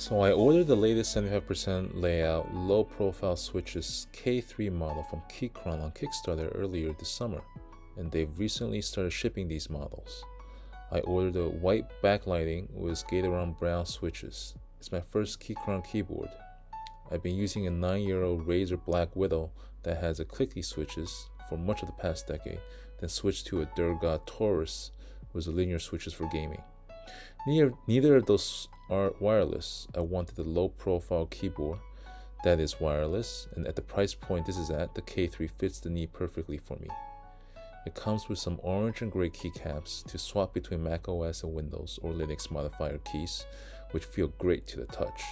So I ordered the latest 75% layout low profile switches K3 model from Keychron on Kickstarter earlier this summer, and they've recently started shipping these models. I ordered a white backlighting with gate-around brown switches. It's my first Keychron keyboard. I've been using a 9-year-old Razer Black Widow that has a clicky switches for much of the past decade, then switched to a Durga Taurus with the linear switches for gaming. Neither of those are wireless. I wanted a low profile keyboard that is wireless, and at the price point this is at, the K3 fits the need perfectly for me. It comes with some orange and gray keycaps to swap between macOS and Windows or Linux modifier keys, which feel great to the touch,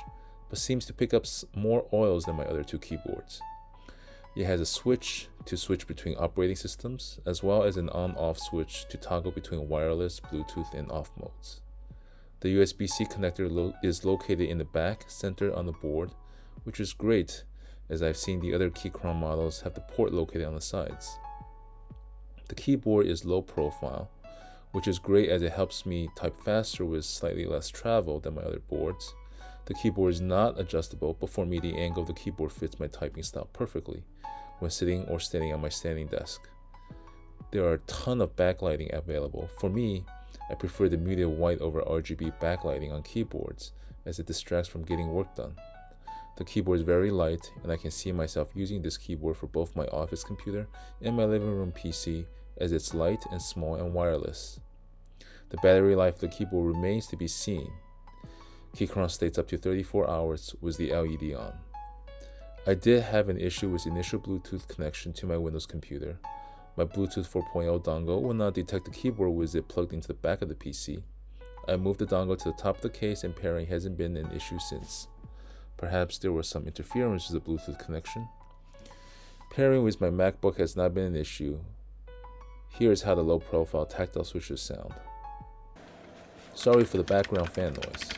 but seems to pick up more oils than my other two keyboards. It has a switch to switch between operating systems, as well as an on-off switch to toggle between wireless, Bluetooth, and off modes. The USB-C connector is located in the back, centered on the board, which is great as I've seen the other Keychron models have the port located on the sides. The keyboard is low profile, which is great as it helps me type faster with slightly less travel than my other boards. The keyboard is not adjustable, but for me the angle of the keyboard fits my typing style perfectly when sitting or standing on my standing desk. There are a ton of backlighting available. For me, I prefer the muted white over RGB backlighting on keyboards as it distracts from getting work done. The keyboard is very light, and I can see myself using this keyboard for both my office computer and my living room PC as it's light and small and wireless. The battery life of the keyboard remains to be seen. Keychron states up to 34 hours with the LED on. I did have an issue with initial Bluetooth connection to my Windows computer. My Bluetooth 4.0 dongle will not detect the keyboard with it plugged into the back of the PC. I moved the dongle to the top of the case and pairing hasn't been an issue since. Perhaps there was some interference with the Bluetooth connection. Pairing with my MacBook has not been an issue. Here is how the low profile tactile switches sound. Sorry for the background fan noise.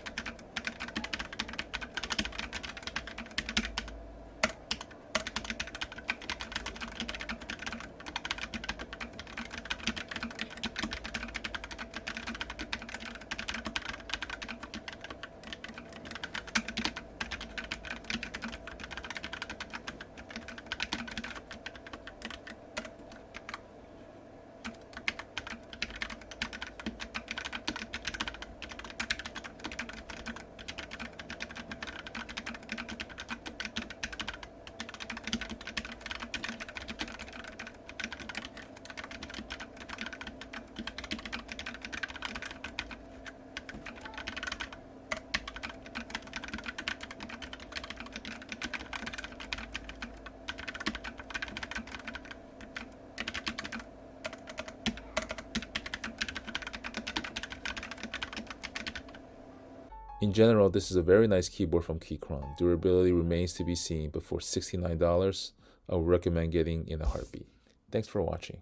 In general, this is a very nice keyboard from Keychron. Durability remains to be seen, but for $69, I would recommend getting in a heartbeat. Thanks for watching.